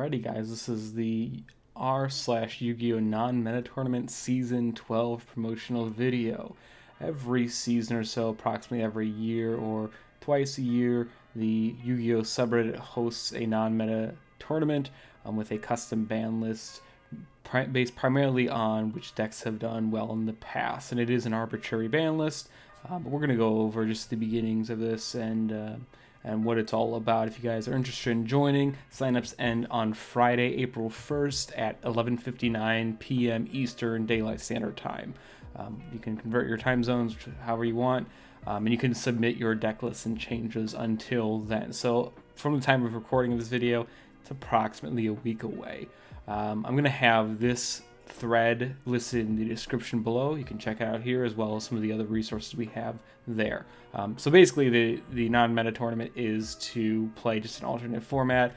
Alrighty guys, this is the r/Yu-Gi-Oh! Non-Meta Tournament Season 12 promotional video. Every season or so, approximately every year or twice a year, the Yu-Gi-Oh! Subreddit hosts a non-meta tournament with a custom ban list based primarily on which decks have done well in the past. And it is an arbitrary ban list, but we're going to go over just the beginnings of this and what it's all about. If you guys are interested in joining, signups end on Friday, April 1st at 11:59 p.m. Eastern Daylight Standard Time. You can convert your time zones however you want, and you can submit your deck lists and changes until then. So from the time of recording of this video, it's approximately a week away. I'm going to have this thread listed in the description below. You can check it out here as well as some of the other resources we have there. So basically the non-meta tournament is to play just an alternate format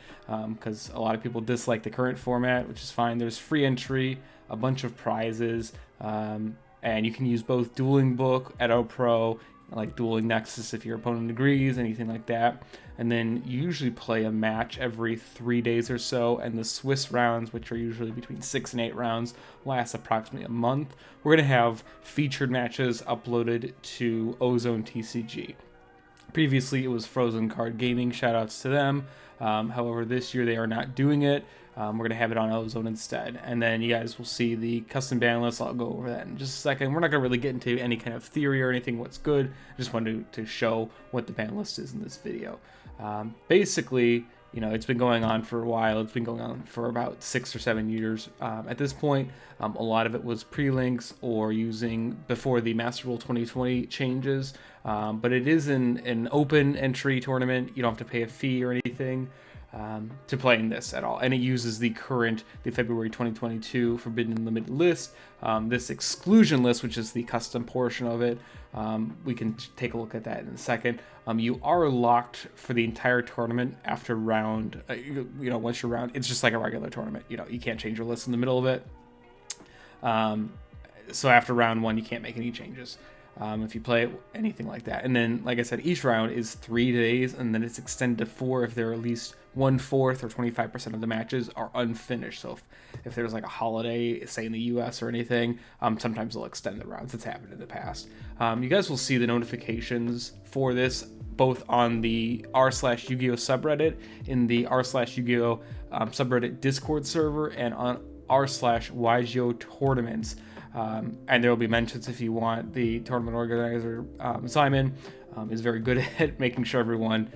because a lot of people dislike the current format, which is fine. There's free entry, a bunch of prizes, and you can use both Dueling Book, Edo Pro, like Dueling Nexus if your opponent agrees, anything like that. And then you usually play a match every 3 days or so, and the Swiss rounds, which are usually between 6 and 8 rounds, last approximately a month. We're going to have featured matches uploaded to OzoneTCG. Previously, it was Frozen Card Gaming, shoutouts to them. However, this year they are not doing it. We're going to have it on Ozone instead. And then you guys will see the custom ban list. I'll go over that in just a second. We're not going to really get into any kind of theory or anything what's good. I just wanted to show what the ban list is in this video. Basically, you know, it's been going on for a while. It's been going on for about 6 or 7 years. At this point, a lot of it was pre-links or using before the Master Rule 2020 changes. But it is an open entry tournament. You don't have to pay a fee or anything to play in this at all. And it uses the February 2022 Forbidden Limited list. This exclusion list, which is the custom portion of it, we can take a look at that in a second. You are locked for the entire tournament after round, once you're round, it's just like a regular tournament. You know, you can't change your list in the middle of it. So after round 1, you can't make any changes. If you play anything like that. And then, like I said, each round is 3 days, and then it's extended to 4 if there are at least 1/4 or 25% of the matches are unfinished. So if there's like a holiday, say in the US or anything, sometimes they'll extend the rounds. It's happened in the past. You guys will see the notifications for this both on the r/Yu-Gi-Oh! Subreddit, in the r/Yu-Gi-Oh! Subreddit Discord server, and on r/Yugioh Tournaments. And there will be mentions if you want. The tournament organizer, Simon, is very good at making sure everyone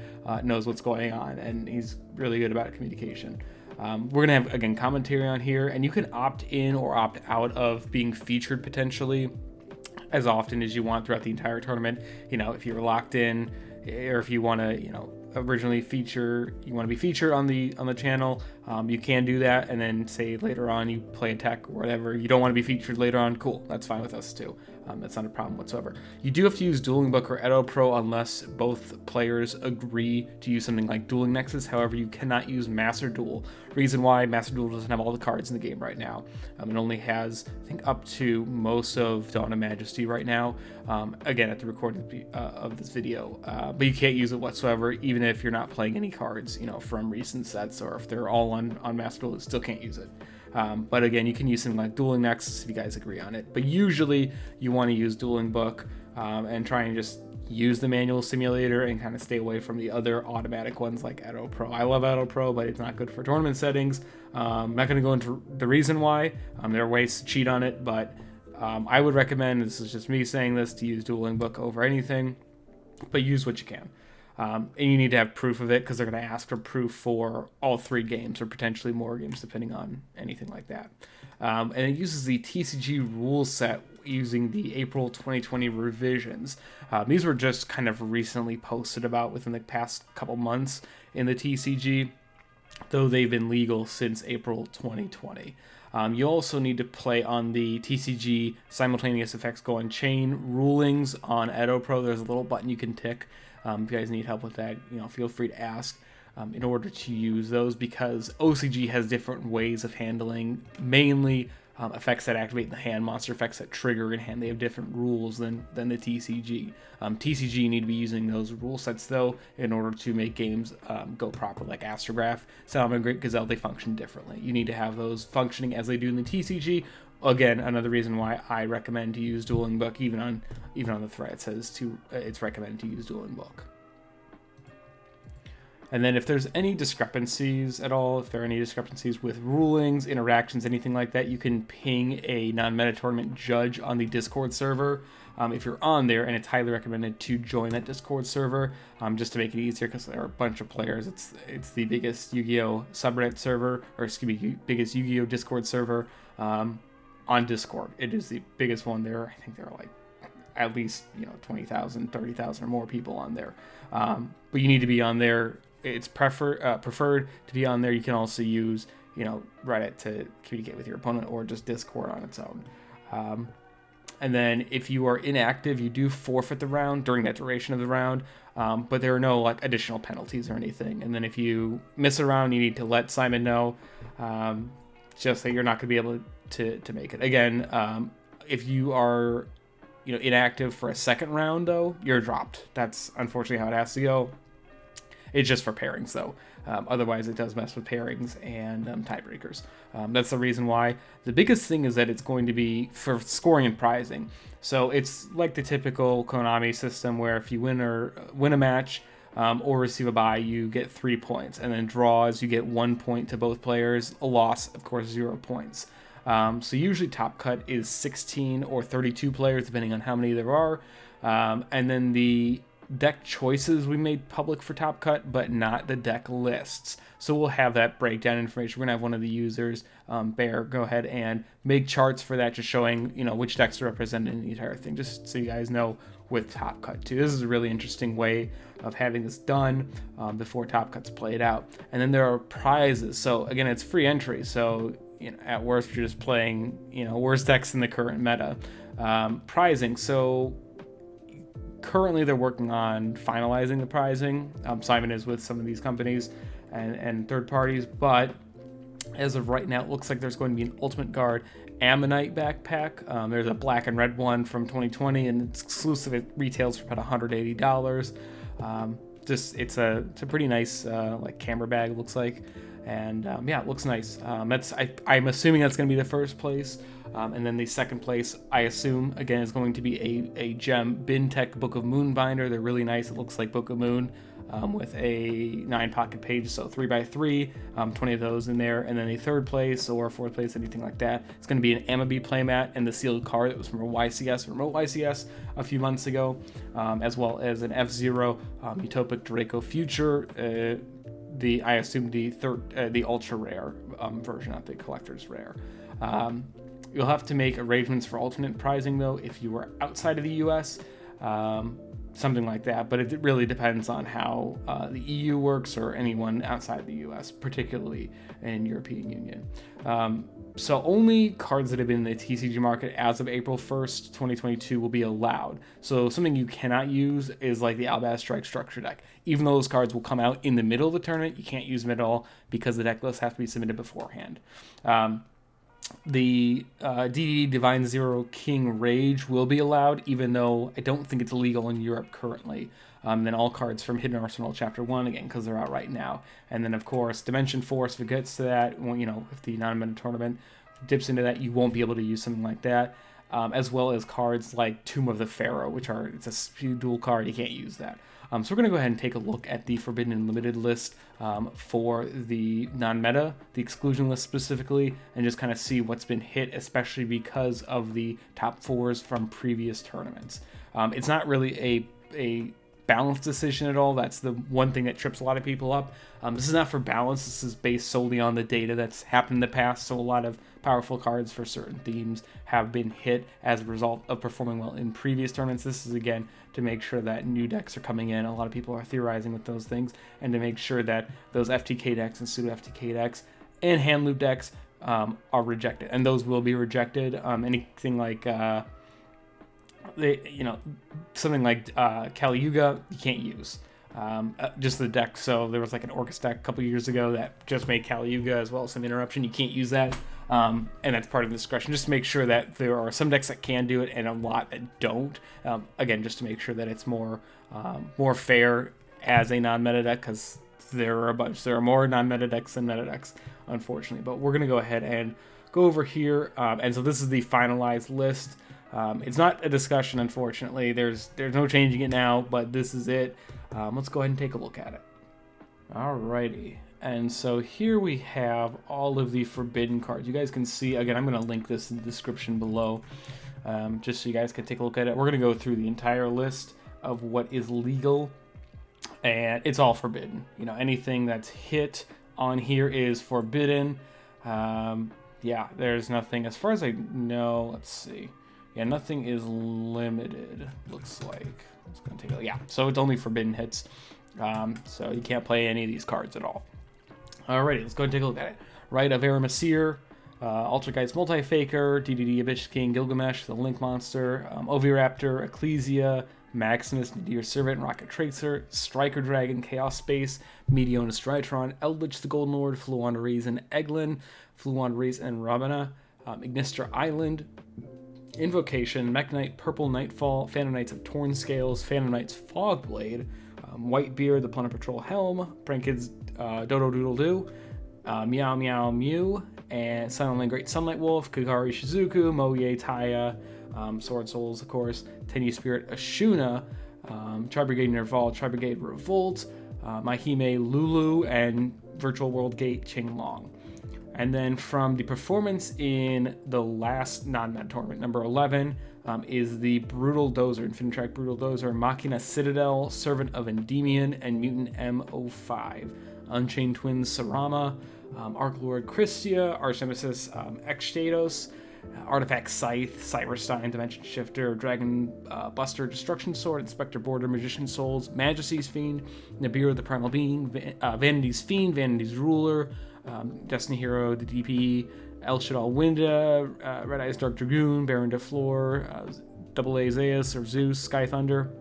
knows what's going on, and he's really good about communication. We're going to have, again, commentary on here, and you can opt in or opt out of being featured potentially as often as you want throughout the entire tournament. You know, if you're locked in, or if you want to, originally you want to be featured on the channel, you can do that, and then say later on you play a tech or whatever, you don't want to be featured later on, cool, that's fine with us too. That's not a problem whatsoever. You do have to use Dueling Book or Edo Pro unless both players agree to use something like Dueling Nexus. However, you cannot use Master Duel. Reason why: Master Duel doesn't have all the cards in the game right now. It only has, I think, up to most of Dawn of Majesty right now, again at the recording of this video, but you can't use it whatsoever even if you're not playing any cards, from recent sets, or if they're all on Master Duel, you still can't use it. But again, you can use something like Dueling Nexus if you guys agree on it. But usually you want to use Dueling Book and try and just use the manual simulator and kind of stay away from the other automatic ones like Edo Pro. I love Edo Pro, but it's not good for tournament settings. I'm not going to go into the reason why. There are ways to cheat on it, but I would recommend, this is just me saying this, to use Dueling Book over anything, but use what you can. And you need to have proof of it because they're going to ask for proof for all 3 games or potentially more games depending on anything like that. And it uses the TCG rule set using the April 2020 revisions. These were just kind of recently posted about within the past couple months in the TCG, though they've been legal since April 2020. You also need to play on the TCG simultaneous effects go on chain rulings on Edo Pro. There's a little button you can tick. If you guys need help with that, feel free to ask in order to use those, because OCG has different ways of handling mainly effects that activate in the hand, monster effects that trigger in hand. They have different rules than the TCG. TCG need to be using those rule sets though in order to make games go proper, like Astrograph, Salamangreat, Gazelle. They function differently. You need to have those functioning as they do in the TCG. Again, another reason why I recommend to use Dueling Book. Even on the thread it says it's recommended to use Dueling Book. And then if there's any discrepancies at all, if there are any discrepancies with rulings, interactions, anything like that, you can ping a non-meta tournament judge on the Discord server. If you're on there, and it's highly recommended to join that Discord server, just to make it easier, because there are a bunch of players. It's the biggest Yu-Gi-Oh subreddit server, or excuse me, biggest Yu-Gi-Oh Discord server on Discord. It is the biggest one there. I think there are like at least 20,000, 30,000 or more people on there. But you need to be on there. It's preferred to be on there. You can also use Reddit to communicate with your opponent, or just Discord on its own. And then if you are inactive, you do forfeit the round during that duration of the round, but there are no like additional penalties or anything. And then if you miss a round, you need to let Simon know, just that you're not going to be able to make it. Again, if you are inactive for a second round, though, you're dropped. That's unfortunately how it has to go. It's just for pairings, though. Otherwise, it does mess with pairings and tiebreakers. That's the reason why. The biggest thing is that it's going to be for scoring and prizing. So it's like the typical Konami system where if you win a match or receive a bye, you get 3 points. And then draws, you get 1 point to both players. A loss, of course, 0 points. So usually top cut is 16 or 32 players, depending on how many there are. And then the deck choices we made public for Top Cut, but not the deck lists. So we'll have that breakdown information. We're gonna have one of the users, Bear, go ahead and make charts for that, just showing which decks are represented in the entire thing, just so you guys know with Top Cut too. This is a really interesting way of having this done before Top Cut's played out. And then there are prizes. So again, it's free entry. So at worst you're just playing worst decks in the current meta. Prizing. So currently they're working on finalizing the prizing. Simon is with some of these companies and third parties, but as of right now, it looks like there's going to be an Ultimate Guard Ammonite backpack. There's a black and red one from 2020, and it's exclusive. It retails for about $180. It's a pretty nice like camera bag, it looks like, and it looks nice. I'm assuming that's going to be the first place. And then the second place, I assume, again, is going to be a gem Bintech Book of Moon binder. They're really nice. It looks like Book of Moon with a 9-pocket page, so 3x3, 20 of those in there. And then the third place or fourth place, anything like that, it's going to be an Amabi playmat and the sealed card that was from remote YCS a few months ago, as well as an F-Zero Utopic Draco Future, I assume the ultra rare version of the collector's rare. You'll have to make arrangements for alternate prizing, though, if you are outside of the U.S., something like that. But it really depends on how the EU works, or anyone outside the U.S., particularly in European Union. So only cards that have been in the TCG market as of April 1st, 2022 will be allowed. So something you cannot use is like the Albaz Strike Structure deck. Even though those cards will come out in the middle of the tournament, you can't use them at all because the deck lists have to be submitted beforehand. The DD Divine Zero King Rage will be allowed, even though I don't think it's illegal in Europe currently. Then all cards from Hidden Arsenal Chapter 1, again, because they're out right now. And then, of course, Dimension Force, if it gets to that, if the non-meta tournament dips into that, you won't be able to use something like that. As well as cards like Tomb of the Pharaoh, it's a speed dual card, you can't use that. So we're going to go ahead and take a look at the Forbidden and Limited list for the non-meta, the exclusion list specifically, and just kind of see what's been hit, especially because of the top fours from previous tournaments. It's not really a balanced decision at all. That's the one thing that trips a lot of people up. This is not for balance. This is based solely on the data that's happened in the past. So a lot of powerful cards for certain themes have been hit as a result of performing well in previous tournaments. This is, again, to make sure that new decks are coming in. A lot of people are theorizing with those things, and to make sure that those FTK decks and pseudo FTK decks and hand loop decks are rejected, and those will be rejected. Anything like something like Kali Yuga, you can't use. Just the deck. So there was like an Orcus deck a couple years ago that just made Kali Yuga as well as some interruption. You can't use that. And that's part of the discretion, just to make sure that there are some decks that can do it and a lot that don't. Again, just to make sure that it's more fair as a non-meta deck, because there are more non-meta decks than meta decks, unfortunately. But we're going to go ahead and go over here. And so this is the finalized list. It's not a discussion, unfortunately. There's no changing it now, but this is it. Let's go ahead and take a look at it. Alrighty. And so here we have all of the forbidden cards. You guys can see, again, I'm going to link this in the description below, just so you guys can take a look at it. We're going to go through the entire list of what is legal, and it's all forbidden. You know, anything that's hit on here is forbidden. Yeah, there's nothing, as far as I know, let's see. Yeah, nothing is limited, looks like. It's gonna take a, yeah, so it's only forbidden hits. So you can't play any of these cards at all. Alrighty, let's go and take a look at it. Right, of Aramesir, Altergeist Multi-Faker, DDD Abyss King, Gilgamesh, the Link Monster, Oviraptor, Ecclesia, Maximus, Nadir Servant, Rocket Tracer, Striker Dragon, Chaos Space, Meteona Strytron, Eldritch the Golden Lord, Fluon Raisin, Eglin, Fluon Raisin, and Rabana, Ignister Island, Invocation, Mech Knight, Purple Nightfall, Phantom Knights of Torn Scales, Phantom Knights Fogblade, Whitebeard, the Planet Patrol Helm, Prankid's Dodo Doodle Doo, Meow Meow Mew, and Silent Lane Great Sunlight Wolf, Kagari Shizuku, Moye Taya, Sword Souls, of course, Tenyu Spirit Ashuna, Tri-Brigade Nerval, Tri-Brigade Revolt, Mahime Lulu, and Virtual World Gate Qinglong. And then from the performance in the last non-meta tournament, number 11, is the Brutal Dozer, Infinitrack Brutal Dozer, Machina Citadel, Servant of Endymion, and Mutant M05. Unchained Twins Sarama, Archlord Christia, Arch Nemesis Extatos, Artifact Scythe, Cyberstein, Dimension Shifter, Dragon Buster, Destruction Sword, Inspector Border, Magician Souls, Majesty's Fiend, Nibiru the Primal Being, Vanity's Fiend, Vanity's Ruler, Destiny Hero, the DP, El Shaddai Winda, Red Eyes Dark Dragoon, Baron de Flor, Double A Zeus or Zeus, Sky Thunder,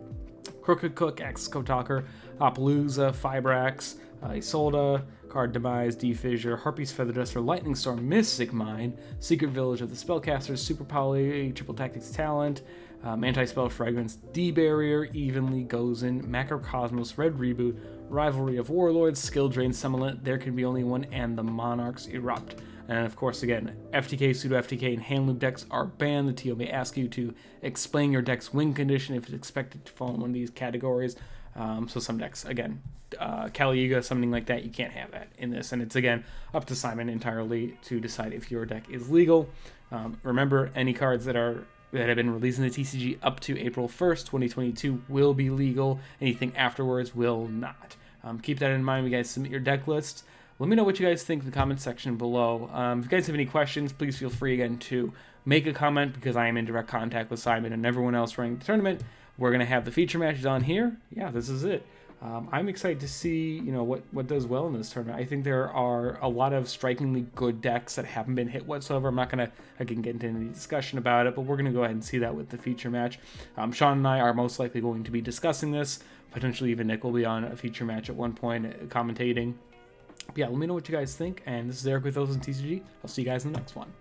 Crooked Cook, Axe Kotaker, Appaloosa, Fibrax, Isolda, Card Demise, D-Fissure, Harpy's Feather Duster, Lightning Storm, Mystic Mine, Secret Village of the Spellcasters, Super Poly, Triple Tactics Talent, Anti-Spell Fragrance, D-Barrier, Evenly, Gozen, Macrocosmos, Red Reboot, Rivalry of Warlords, Skill Drain Summonet, There Can Be Only One, and the Monarchs Erupt. And of course, again, FTK, Pseudo-FTK, and Hand Loop decks are banned. The TO may ask you to explain your deck's win condition if it's expected to fall in one of these categories. So some decks, again, Caliuga, something like that, you can't have that in this. And it's, again, up to Simon entirely to decide if your deck is legal. Remember, any cards that have been released in the TCG up to April 1st, 2022 will be legal. Anything afterwards will not. Keep that in mind when you guys submit your deck list. Let me know what you guys think in the comment section below. If you guys have any questions, please feel free again to make a comment, because I am in direct contact with Simon and everyone else running the tournament. We're going to have the feature matches on here. Yeah, this is it. I'm excited to see, what does well in this tournament. I think there are a lot of strikingly good decks that haven't been hit whatsoever. I'm not going to, again, get into any discussion about it, but we're going to go ahead and see that with the feature match. Sean and I are most likely going to be discussing this. Potentially even Nick will be on a feature match at one point commentating. But yeah, let me know what you guys think. And this is Eric with OzoneTCG. I'll see you guys in the next one.